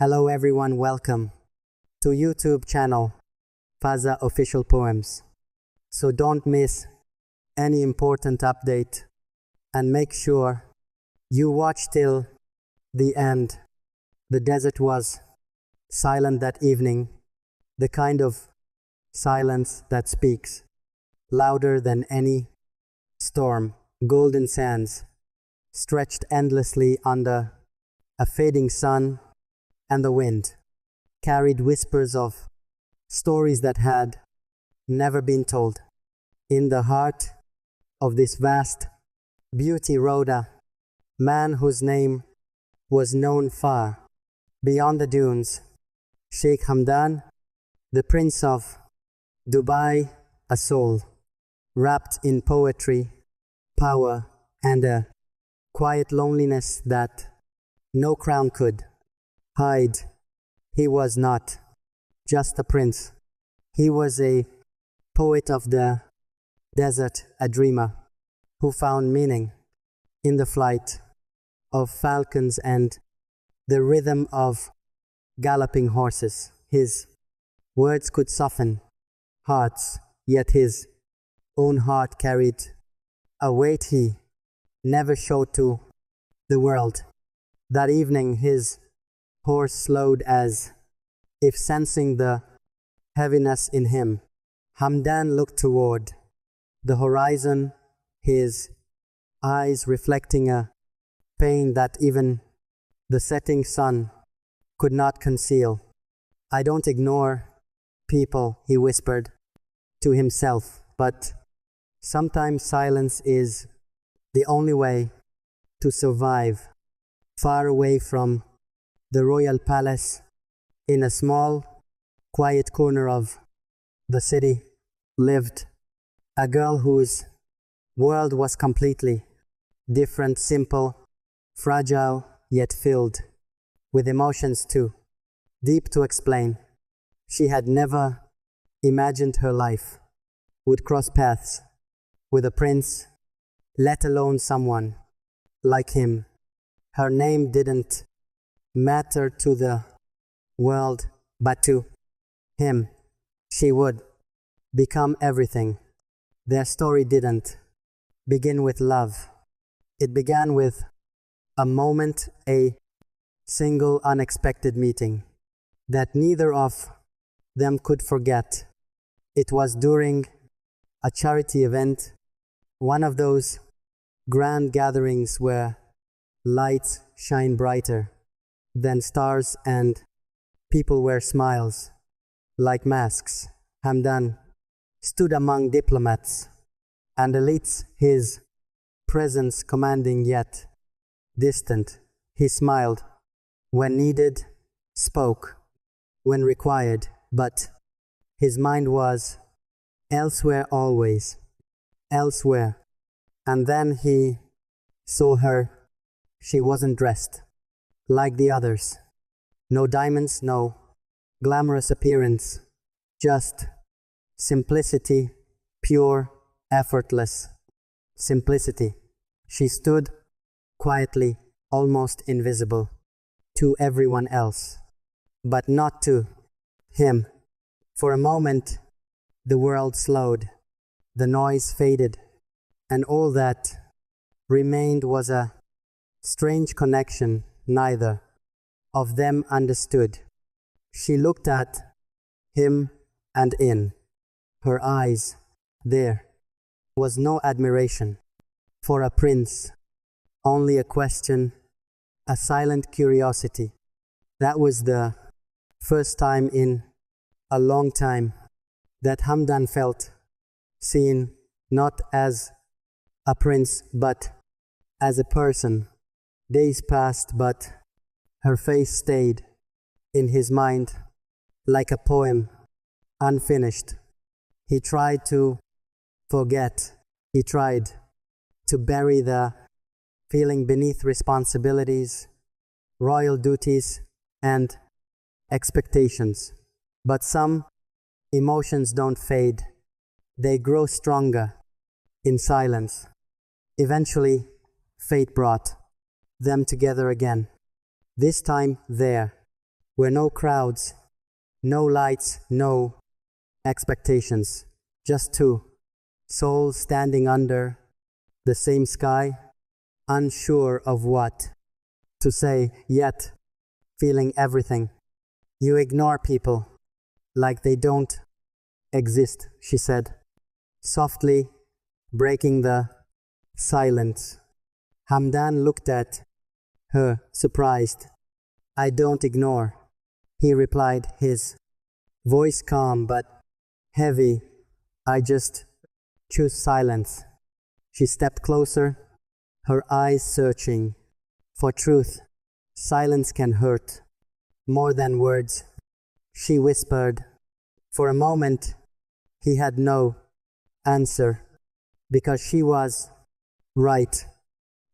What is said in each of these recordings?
Hello everyone, welcome to YouTube channel Fazza Official Poems. So don't miss any important update and make sure you watch till the end. The desert was silent that evening, the kind of silence that speaks louder than any storm. Golden sands stretched endlessly under a fading sun, and the wind carried whispers of stories that had never been told. In the heart of this vast beauty rode a man whose name was known far beyond the dunes. Sheikh Hamdan, the prince of Dubai, a soul wrapped in poetry, power, and a quiet loneliness that no crown could hide. He was not just a prince. He was a poet of the desert, a dreamer who found meaning in the flight of falcons and the rhythm of galloping horses. His words could soften hearts, yet his own heart carried a weight he never showed to the world. That evening his horse slowed as if sensing the heaviness in him. Hamdan looked toward the horizon, his eyes reflecting a pain that even the setting sun could not conceal. "I don't ignore people," he whispered to himself, "but sometimes silence is the only way to survive." Far away from the royal palace, in a small, quiet corner of the city, lived a girl whose world was completely different, simple, fragile, yet filled with emotions too deep to explain. She had never imagined her life would cross paths with a prince, let alone someone like him. Her name didn't matter to the world, but to him, she would become everything. Their story didn't begin with love. It began with a moment, a single unexpected meeting that neither of them could forget. It was during a charity event, one of those grand gatherings where lights shine brighter than stars and people wear smiles like masks. Hamdan stood among diplomats and elites, his presence commanding yet distant. He smiled when needed, spoke when required, but his mind was elsewhere, always elsewhere. And then he saw her. She wasn't dressed like the others. No diamonds, no glamorous appearance, just simplicity, pure, effortless simplicity. She stood quietly, almost invisible to everyone else, but not to him. For a moment, the world slowed, the noise faded, and all that remained was a strange connection neither of them understood. She looked at him, and in her eyes there was no admiration for a prince, only a question, a silent curiosity. That was the first time in a long time that Hamdan felt seen, not as a prince but as a person. Days passed, but her face stayed in his mind like a poem, unfinished. He tried to forget. He tried to bury the feeling beneath responsibilities, royal duties, and expectations. But some emotions don't fade. They grow stronger in silence. Eventually, fate brought them together again. This time there, where no crowds, no lights, no expectations, just two souls standing under the same sky, unsure of what to say, yet feeling everything. You ignore people like they don't exist, she said, softly breaking the silence. Hamdan looked at her, surprised. I don't ignore, he replied, his voice calm but heavy. I just choose silence. She stepped closer, her eyes searching for truth. Silence can hurt more than words, she whispered. For a moment, he had no answer, because she was right.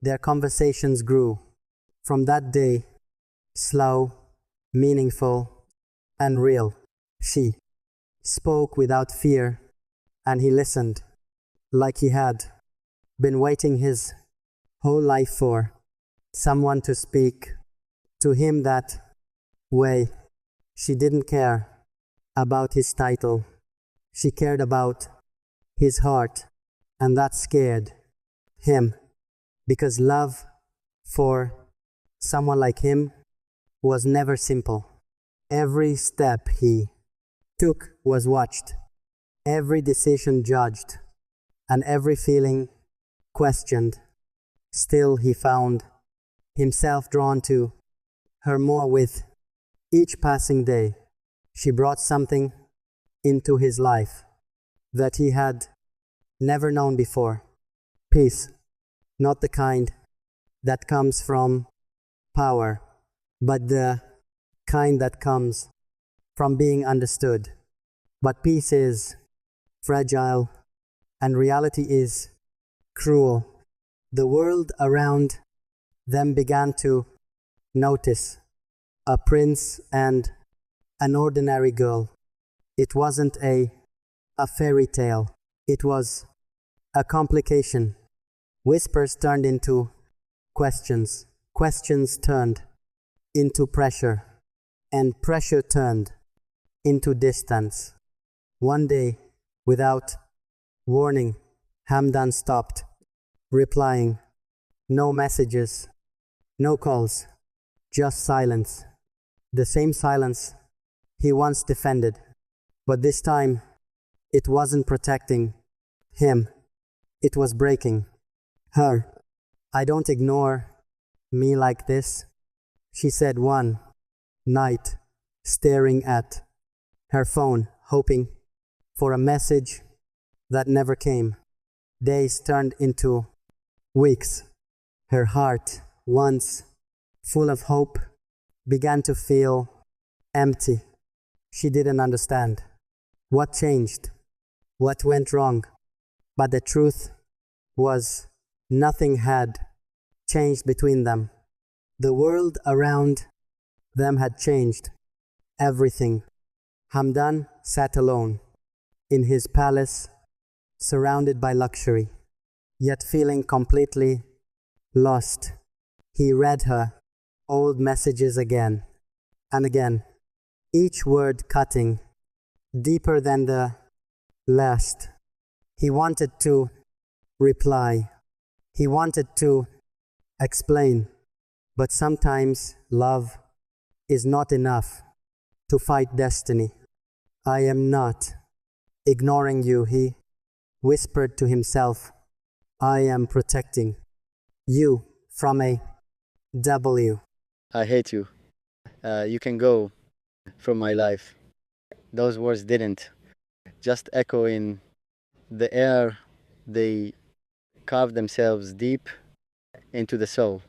Their conversations grew. From that day, slow, meaningful, and real. She spoke without fear, and he listened like he had been waiting his whole life for someone to speak to him that way. She didn't care about his title. She cared about his heart, and that scared him, because love for someone like him was never simple. Every step he took was watched, every decision judged, and every feeling questioned. Still, he found himself drawn to her more with each passing day. She brought something into his life that he had never known before. Peace, not the kind that comes from power, but the kind that comes from being understood. But peace is fragile, and reality is cruel. The world around them began to notice a prince and an ordinary girl. It wasn't a fairy tale. It was a complication. Whispers turned into questions. Questions turned into pressure. And pressure turned into distance. One day, without warning, Hamdan stopped replying. No messages, no calls, just silence. The same silence he once defended. But this time, it wasn't protecting him. It was breaking her. I don't ignore me like this, she said one night, staring at her phone, hoping for a message that never came. Days turned into weeks. Her heart, once full of hope, began to feel empty. She didn't understand what changed, what went wrong. But the truth was, nothing had changed between them. The world around them had changed. Everything. Hamdan sat alone in his palace, surrounded by luxury, yet feeling completely lost. He read her old messages again and again, each word cutting deeper than the last. He wanted to reply. He wanted to explain. But sometimes love is not enough to fight destiny. I am not ignoring you, he whispered to himself. I am protecting you from a W. I hate you. You can go from my life. Those words didn't just echo in the air, they carved themselves deep into the soul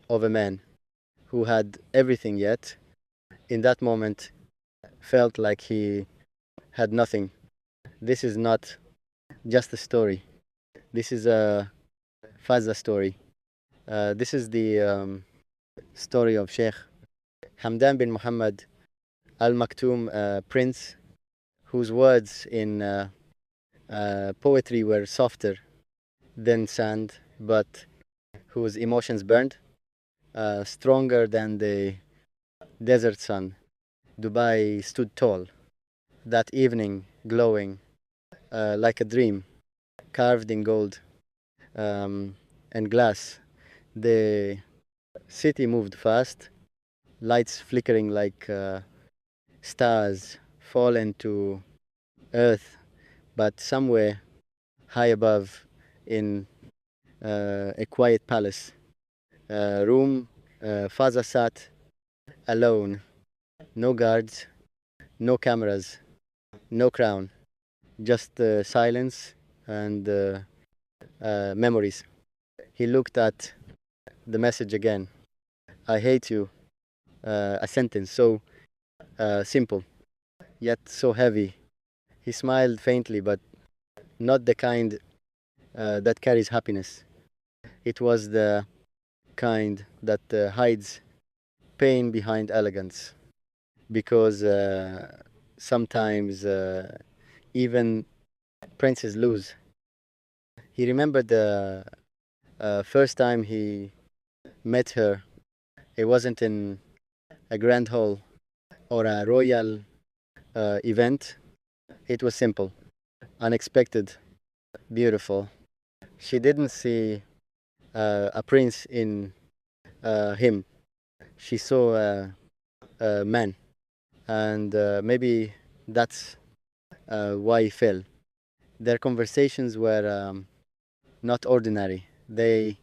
of a man who had everything, yet in that moment felt like he had nothing. This is not just a story. This is a Fazza story. This is the story of Sheikh Hamdan bin Mohammed Al Maktoum, prince whose words in poetry were softer than sand, but whose emotions burned stronger than the desert sun. Dubai stood tall, that evening glowing like a dream, carved in gold and glass. The city moved fast, lights flickering like stars fallen to earth, but somewhere high above in a quiet palace room, Fazza sat alone, no guards, no cameras, no crown, just silence and memories. He looked at the message again. I hate you. A sentence so simple, yet so heavy. He smiled faintly, but not the kind that carries happiness. It was the kind that hides pain behind elegance. Because sometimes even princes lose. He remembered the first time he met her. It wasn't in a grand hall or a royal event. It was simple, unexpected, beautiful. She didn't see a prince in him. She saw a man, and maybe that's why he fell. Their conversations were not ordinary. They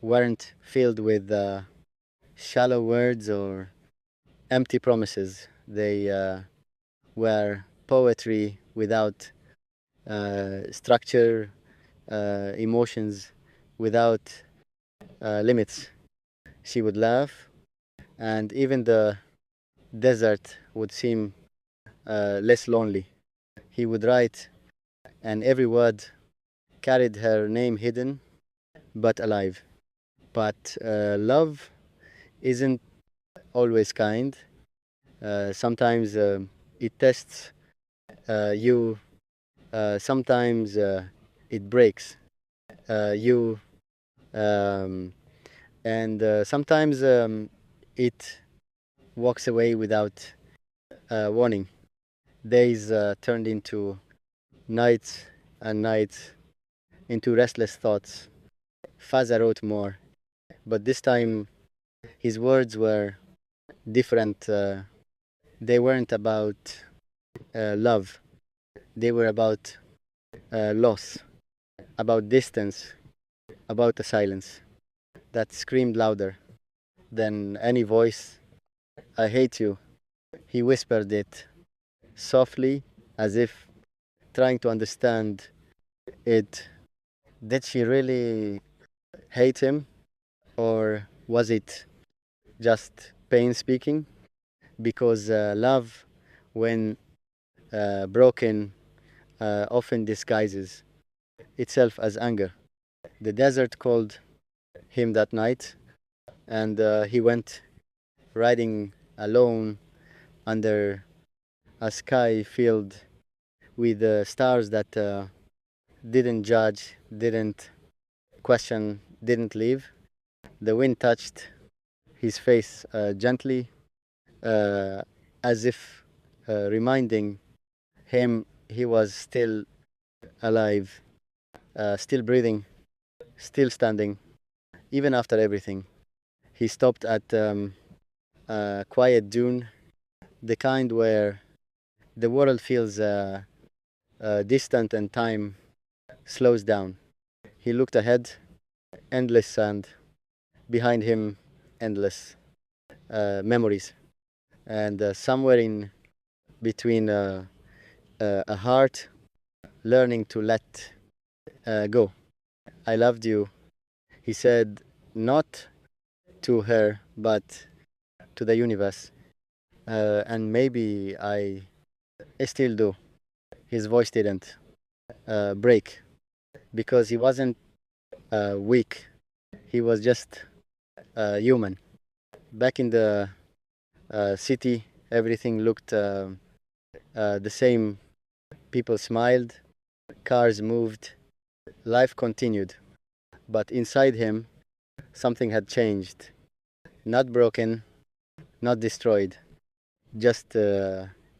weren't filled with shallow words or empty promises. They were poetry without structure, emotions without limits. She would laugh, and even the desert would seem less lonely. He would write, and every word carried her name hidden but alive. But love isn't always kind. Sometimes it tests you, sometimes it breaks you, um, and sometimes it walks away without warning. Days turned into nights, and nights into restless thoughts. Faza wrote more, but this time his words were different. They weren't about love, they were about loss, about distance, about a silence that screamed louder than any voice. I hate you. He whispered it softly, as if trying to understand it. Did she really hate him, or was it just pain speaking? Because love, when broken, often disguises itself as anger. The desert called him that night, and he went riding alone under a sky filled with stars that didn't judge, didn't question, didn't leave. The wind touched his face gently, uh, as if reminding him he was still alive, still breathing, still standing, even after everything. He stopped at a quiet dune, the kind where the world feels distant and time slows down. He looked ahead, endless sand. Behind him, endless memories. And somewhere in between a heart learning to let go. I loved you, he said, not to her, but to the universe. And maybe I still do. His voice didn't break because he wasn't weak. He was just human. Back in the city, everything looked the same. People smiled, cars moved, life continued. But inside him, something had changed. Not broken, not destroyed, just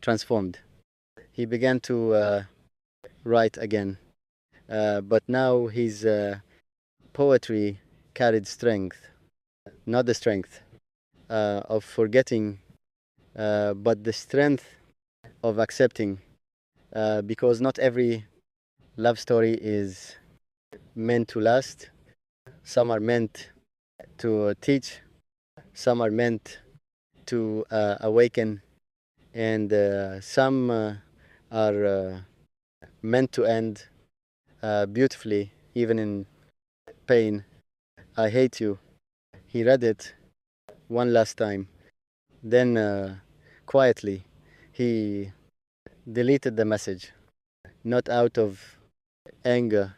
transformed. He began to write again, but now his poetry carried strength, not the strength of forgetting, but the strength of accepting, because not every love story is meant to last. Some are meant to teach, some are meant to awaken, and some are meant to end beautifully, even in pain. I hate you. He read it one last time. Then, quietly, he deleted the message, not out of anger,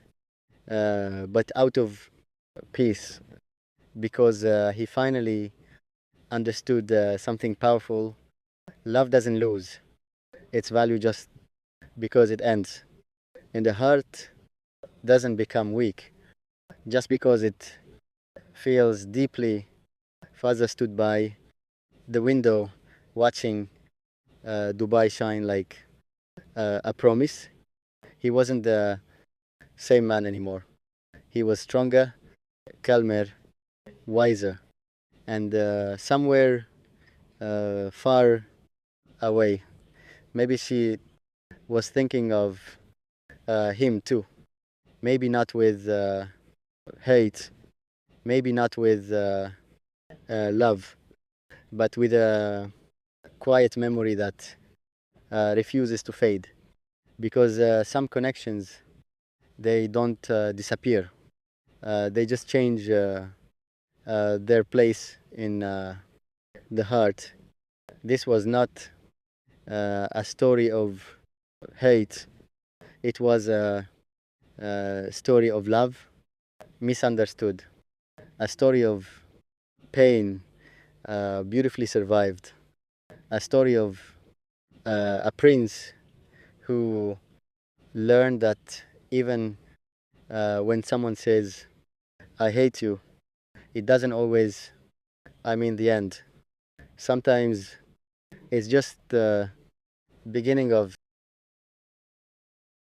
but out of peace, because he finally understood something powerful. Love doesn't lose its value just because it ends, and the heart doesn't become weak just because it feels deeply. Fazza stood by the window watching Dubai shine like a promise. He wasn't the same man anymore. He was stronger, calmer, wiser, and somewhere far away. Maybe she was thinking of him too. Maybe not with hate, maybe not with love, but with a quiet memory that refuses to fade. Because some connections, they don't disappear. They just change their place in the heart. This was not a story of hate. It was a story of love, misunderstood. A story of pain, beautifully survived. A story of a prince who learned that even when someone says, I hate you, it doesn't always, I mean, the end. Sometimes it's just the beginning of